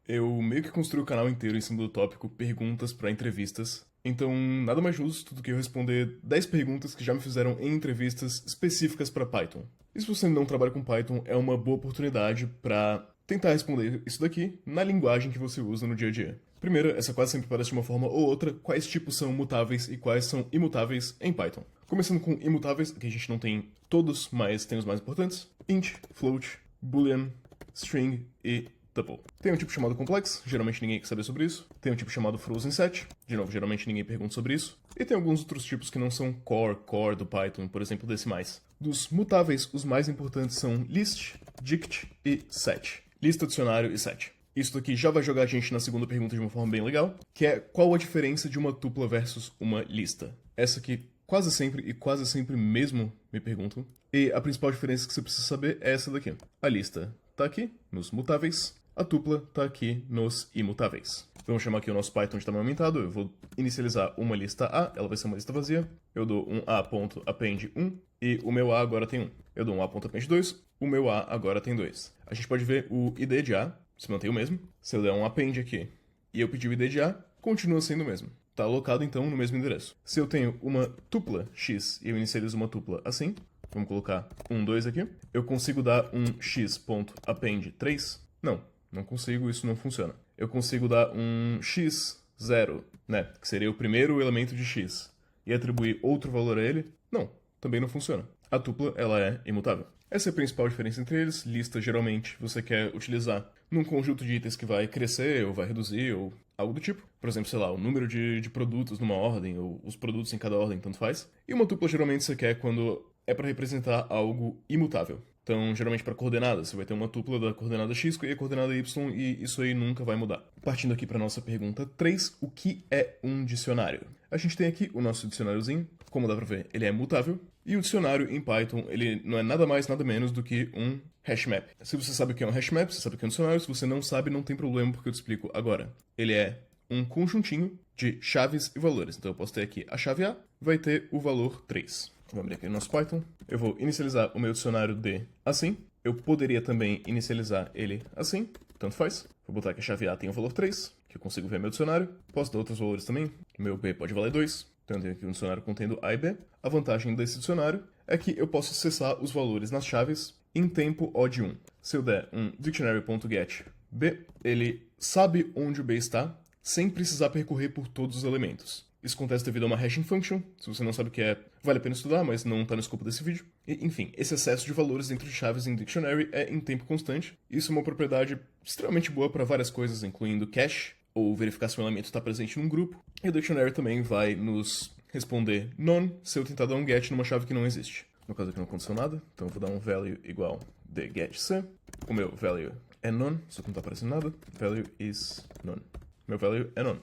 Eu meio que construí o canal inteiro em cima do tópico perguntas para entrevistas, então nada mais justo do que eu responder 10 perguntas que já me fizeram em entrevistas específicas para Python. E se você não trabalha com Python, é uma boa oportunidade para tentar responder isso daqui na linguagem que você usa no dia a dia. Primeiro, essa quase sempre parece de uma forma ou outra, quais tipos são mutáveis e quais são imutáveis em Python. Começando com imutáveis, que a gente não tem todos, mas tem os mais importantes: int, float, boolean, string e tuple. Tem um tipo chamado complex, geralmente ninguém quer saber sobre isso. Tem um tipo chamado frozen set, de novo, geralmente ninguém pergunta sobre isso. E tem alguns outros tipos que não são core do Python, por exemplo, decimais. Dos mutáveis, os mais importantes são list, dict e set. Lista, dicionário e set. Isso daqui já vai jogar a gente na segunda pergunta de uma forma bem legal, que é qual a diferença de uma tupla versus uma lista. Essa aqui quase sempre e quase sempre mesmo me perguntam. E a principal diferença que você precisa saber é essa daqui. A lista tá aqui, nos mutáveis. A tupla tá aqui nos imutáveis. Vamos chamar aqui o nosso Python de tamanho aumentado. Eu vou inicializar uma lista A, ela vai ser uma lista vazia. Eu dou um a.append 1 e o meu A agora tem 1. Eu dou um a.append 2, o meu A agora tem 2. A gente pode ver o ID de A, se mantém o mesmo. Se eu der um append aqui e eu pedir o ID de A, continua sendo o mesmo. Está alocado então no mesmo endereço. Se eu tenho uma tupla x e eu inicializo uma tupla assim, vamos colocar 1, 2 aqui, eu consigo dar um x.append 3? Não consigo, isso não funciona. Eu consigo dar um x0, né, que seria o primeiro elemento de x, e atribuir outro valor a ele? Não, também não funciona. A tupla, ela é imutável. Essa é a principal diferença entre eles. Lista, geralmente, você quer utilizar num conjunto de itens que vai crescer, ou vai reduzir, ou algo do tipo. Por exemplo, sei lá, o número de produtos numa ordem, ou os produtos em cada ordem, tanto faz. E uma tupla, geralmente, você quer quando é para representar algo imutável. Então, geralmente para coordenadas, você vai ter uma tupla da coordenada x e a coordenada y, e isso aí nunca vai mudar. Partindo aqui para nossa pergunta 3, o que é um dicionário? A gente tem aqui o nosso dicionáriozinho, como dá para ver, ele é mutável, e o dicionário em Python, ele não é nada mais, nada menos do que um hashmap. Se você sabe o que é um hashmap, você sabe o que é um dicionário. Se você não sabe, não tem problema, porque eu te explico agora. Ele é um conjuntinho de chaves e valores. Então eu posso ter aqui a chave A, vai ter o valor 3. Vou abrir aqui no nosso Python. Eu vou inicializar o meu dicionário D assim. Eu poderia também inicializar ele assim, tanto faz. Vou botar que a chave A tem o valor 3, que eu consigo ver meu dicionário. Posso dar outros valores também. O meu B pode valer 2. Então eu tenho aqui um dicionário contendo A e B. A vantagem desse dicionário é que eu posso acessar os valores nas chaves em tempo O de 1. Se eu der um dictionary.get B, ele sabe onde o B está, sem precisar percorrer por todos os elementos. Isso acontece devido a uma hashing function. Se você não sabe o que é, vale a pena estudar, mas não está no escopo desse vídeo. E, enfim, esse excesso de valores dentro de chaves em dictionary é em tempo constante. Isso é uma propriedade extremamente boa para várias coisas, incluindo cache, ou verificar se um elemento está presente num grupo. E o dictionary também vai nos responder none se eu tentar dar um get numa chave que não existe. No caso aqui não aconteceu nada, então eu vou dar um value igual de get c. O meu value é none, só que não está aparecendo nada. Value is none. Meu value é none.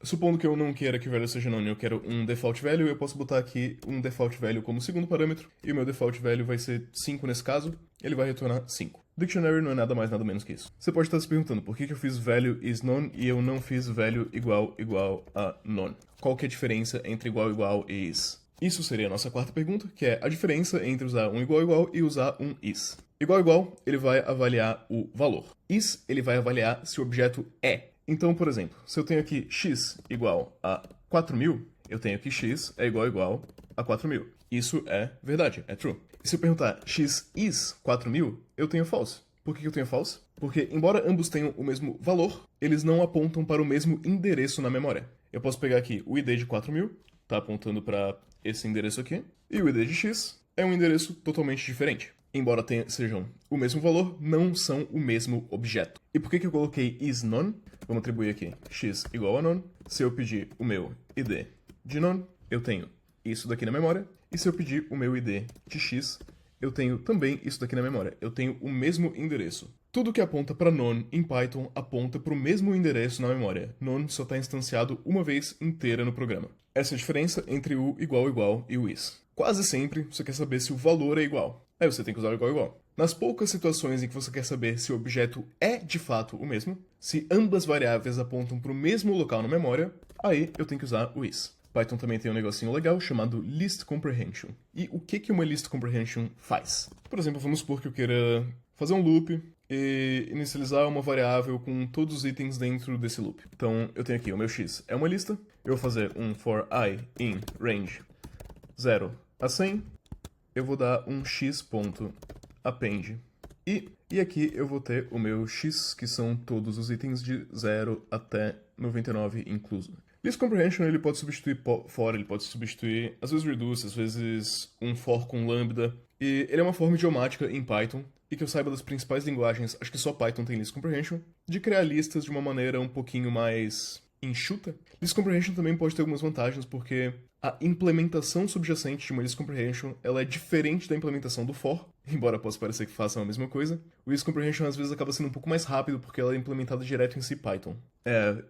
Supondo que eu não queira que o value seja none, eu quero um default value, eu posso botar aqui um default value como segundo parâmetro, e o meu default value vai ser 5 nesse caso, ele vai retornar 5. Dictionary não é nada mais nada menos que isso. Você pode estar se perguntando por que eu fiz value is none e eu não fiz value igual a none. Qual que é a diferença entre igual e is? Isso seria a nossa quarta pergunta, que é a diferença entre usar um igual e usar um is. Igual, ele vai avaliar o valor. Is, ele vai avaliar se o objeto é. Então, por exemplo, se eu tenho aqui x igual a 4.000, eu tenho que x é igual a 4.000. Isso é verdade, é true. E se eu perguntar x is 4.000, eu tenho false. Por que eu tenho false? Porque, embora ambos tenham o mesmo valor, eles não apontam para o mesmo endereço na memória. Eu posso pegar aqui o id de 4.000, está apontando para esse endereço aqui, e o id de x é um endereço totalmente diferente. Embora sejam o mesmo valor, não são o mesmo objeto. E por que eu coloquei is none? Vamos atribuir aqui x igual a none. Se eu pedir o meu id de none, eu tenho isso daqui na memória. E se eu pedir o meu id de x, eu tenho também isso daqui na memória. Eu tenho o mesmo endereço. Tudo que aponta para none em Python aponta para o mesmo endereço na memória. None só está instanciado uma vez inteira no programa. Essa é a diferença entre o igual e o is. Quase sempre você quer saber se o valor é igual. Aí você tem que usar o igual. Nas poucas situações em que você quer saber se o objeto é de fato o mesmo, se ambas variáveis apontam para o mesmo local na memória, aí eu tenho que usar o is. Python também tem um negocinho legal chamado List Comprehension. E o que uma List Comprehension faz? Por exemplo, vamos supor que eu queira fazer um loop e inicializar uma variável com todos os itens dentro desse loop. Então eu tenho aqui o meu x é uma lista, eu vou fazer um for I in range 0 a 100, eu vou dar um x.append e aqui eu vou ter o meu x, que são todos os itens de 0 até 99 incluso. List comprehension ele pode substituir for, ele pode substituir às vezes reduce, às vezes um for com lambda, e ele é uma forma idiomática em Python, e que eu saiba das principais linguagens, acho que só Python tem list comprehension, de criar listas de uma maneira um pouquinho mais enxuta. List comprehension também pode ter algumas vantagens, porque a implementação subjacente de uma list comprehension ela é diferente da implementação do for, embora possa parecer que façam a mesma coisa. O list comprehension às vezes acaba sendo um pouco mais rápido, porque ela é implementada direto em CPython.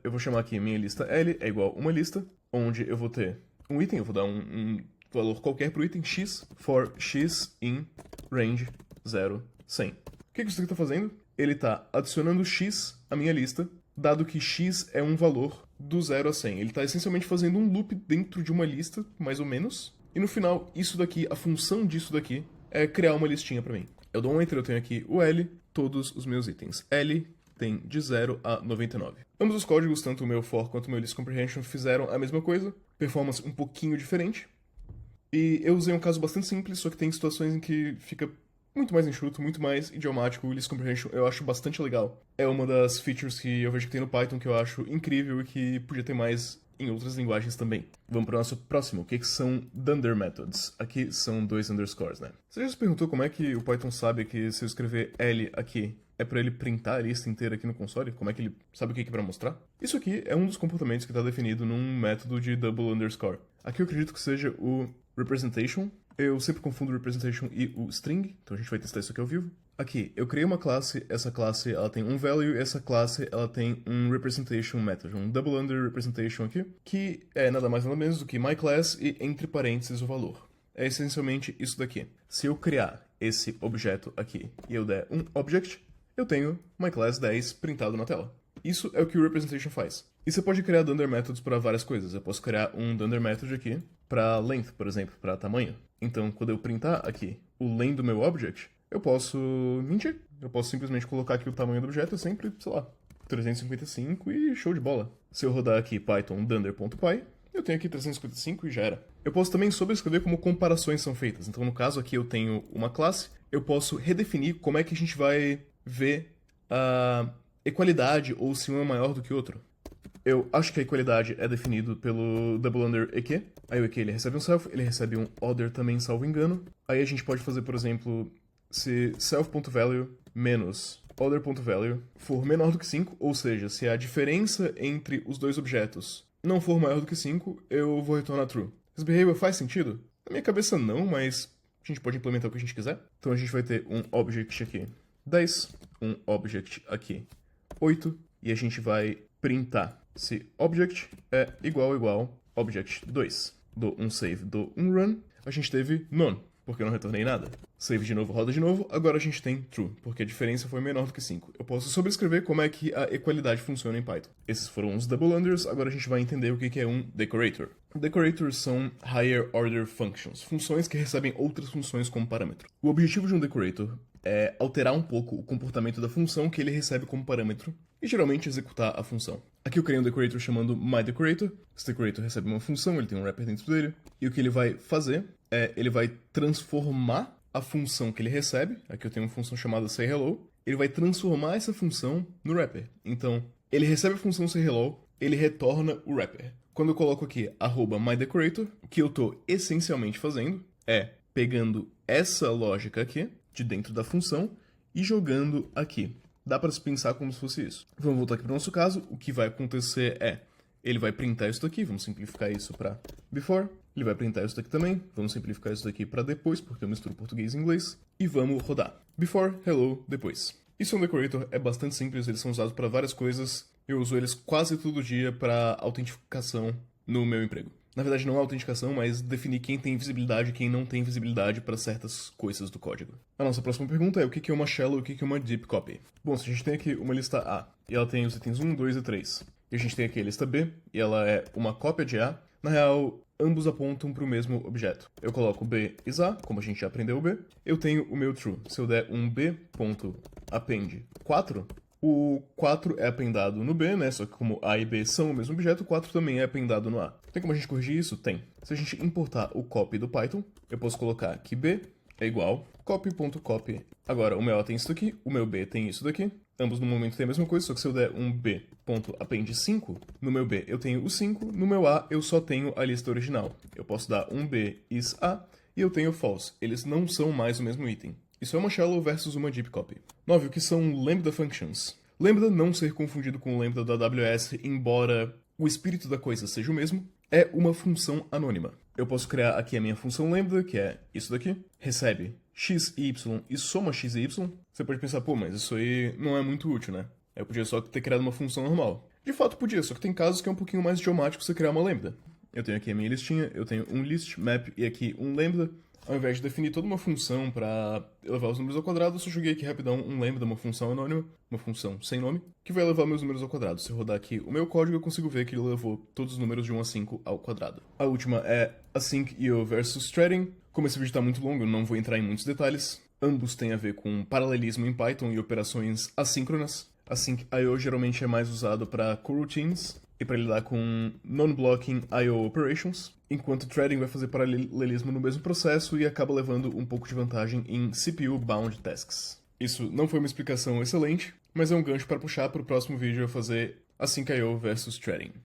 Eu vou chamar aqui minha lista L é igual a uma lista, onde eu vou ter um item, eu vou dar um valor qualquer para o item x, for x in range 0, 100. O que isso aqui está fazendo? Ele está adicionando x à minha lista, dado que x é um valor do 0 a 100. Ele está essencialmente fazendo um loop dentro de uma lista, mais ou menos, e no final, isso daqui, a função disso daqui, é criar uma listinha para mim. Eu dou um enter, eu tenho aqui o L, todos os meus itens. L tem de 0 a 99. Ambos os códigos, tanto o meu for quanto o meu list comprehension, fizeram a mesma coisa, performance um pouquinho diferente. E eu usei um caso bastante simples, só que tem situações em que fica muito mais enxuto, muito mais idiomático. O list comprehension eu acho bastante legal. É uma das features que eu vejo que tem no Python que eu acho incrível e que podia ter mais em outras linguagens também. Vamos para o nosso próximo, o que são dunder methods. Aqui são 2 underscores, né? Você já se perguntou como é que o Python sabe que se eu escrever L aqui, é para ele printar a lista inteira aqui no console? Como é que ele sabe o que é para mostrar? Isso aqui é um dos comportamentos que está definido num método de double underscore. Aqui eu acredito que seja o representation. Eu sempre confundo o representation e o string, então a gente vai testar isso aqui ao vivo. Aqui, eu criei uma classe, essa classe ela tem um value, essa classe ela tem um representation method, um double under representation aqui, que é nada mais nada menos do que myClass e entre parênteses o valor. É essencialmente isso daqui. Se eu criar esse objeto aqui e eu der um object, eu tenho myClass10 printado na tela. Isso é o que o representation faz. E você pode criar dunder methods para várias coisas. Eu posso criar um dunder method aqui para length, por exemplo, para tamanho. Então, quando eu printar aqui o len do meu object, eu posso mentir. Eu posso simplesmente colocar aqui o tamanho do objeto, é sempre, sei lá, 355 e show de bola. Se eu rodar aqui python dunder.py, eu tenho aqui 355 e já era. Eu posso também sobrescrever como comparações são feitas. Então, no caso aqui eu tenho uma classe, eu posso redefinir como é que a gente vai ver a equalidade ou se um é maior do que o outro. Eu acho que a equalidade é definido pelo double under EQ. Aí o EQ ele recebe um self, ele recebe um other também, salvo engano. Aí a gente pode fazer, por exemplo, se self.value menos other.value for menor do que 5, ou seja, se a diferença entre os dois objetos não for maior do que 5, eu vou retornar true. Esse behavior faz sentido? Na minha cabeça não, mas a gente pode implementar o que a gente quiser. Então a gente vai ter um object aqui 10, um object aqui 8, e a gente vai printar se object é igual object 2. Dou um save, dou um run, a gente teve none, porque eu não retornei nada. Save de novo, roda de novo, agora a gente tem true, porque a diferença foi menor do que 5. Eu posso sobrescrever como é que a equalidade funciona em Python. Esses foram os double unders, agora a gente vai entender o que é um decorator. Decorators são higher order functions, funções que recebem outras funções como parâmetro. O objetivo de um decorator é alterar um pouco o comportamento da função que ele recebe como parâmetro e geralmente executar a função. Aqui eu criei um decorator chamando myDecorator. Esse decorator recebe uma função, ele tem um wrapper dentro dele, e o que ele vai fazer é ele vai transformar a função que ele recebe. Aqui eu tenho uma função chamada sayHello. Ele vai transformar essa função no wrapper. Então, ele recebe a função sayHello, ele retorna o wrapper. Quando eu coloco aqui @myDecorator, o que eu estou essencialmente fazendo é pegando essa lógica aqui, de dentro da função, e jogando aqui. Dá para se pensar como se fosse isso. Vamos voltar aqui para o nosso caso. O que vai acontecer é, ele vai printar isso daqui, vamos simplificar isso para before. Ele vai printar isso daqui também, vamos simplificar isso daqui para depois, porque eu misturo português e inglês. E vamos rodar. Before, hello, depois. Isso é um decorator, é bastante simples, eles são usados para várias coisas. Eu uso eles quase todo dia para autenticação no meu emprego. Na verdade, não é autenticação, mas definir quem tem visibilidade e quem não tem visibilidade para certas coisas do código. A nossa próxima pergunta é o que é uma shallow e o que é uma deep copy. Bom, se a gente tem aqui uma lista A, e ela tem os itens 1, 2 e 3, e a gente tem aqui a lista B, e ela é uma cópia de A, Na real, ambos apontam para o mesmo objeto. Eu coloco b is a, como a gente já aprendeu o b, eu tenho o meu true. Se eu der um b.append 4, o 4 é apendado no b, né? Só que como a e b são o mesmo objeto, o 4 também é apendado no a. Tem como a gente corrigir isso? Tem. Se a gente importar o copy do Python, eu posso colocar que b é igual copy.copy. Agora, o meu a tem isso daqui, o meu b tem isso daqui. Ambos no momento têm a mesma coisa, só que se eu der um b.append 5, no meu b eu tenho o 5, no meu a eu só tenho a lista original. Eu posso dar um b is a e eu tenho false. Eles não são mais o mesmo item. Isso é uma shallow versus uma deep copy. 9. O que são lambda functions? Lambda, não ser confundido com o lambda da AWS, embora o espírito da coisa seja o mesmo, é uma função anônima. Eu posso criar aqui a minha função lambda, que é isso daqui, recebe x e y e soma x e y. Você pode pensar, pô, mas isso aí não é muito útil, né? Eu podia só ter criado uma função normal. De fato podia, só que tem casos que é um pouquinho mais idiomático você criar uma lambda. Eu tenho aqui a minha listinha, eu tenho um list map e aqui um lambda. Ao invés de definir toda uma função para elevar os números ao quadrado, eu só joguei aqui rapidão um lambda, uma função anônima, uma função sem nome, que vai elevar meus números ao quadrado. Se eu rodar aqui o meu código, eu consigo ver que ele levou todos os números de 1 a 5 ao quadrado. A última é async.io versus threading. Como esse vídeo está muito longo, eu não vou entrar em muitos detalhes. Ambos têm a ver com paralelismo em Python e operações assíncronas. Async.io geralmente é mais usado para coroutines e para lidar com non-blocking I/O operations, enquanto threading vai fazer paralelismo no mesmo processo e acaba levando um pouco de vantagem em CPU-bound tasks. Isso não foi uma explicação excelente, mas é um gancho para puxar para o próximo vídeo a fazer Async.io versus threading.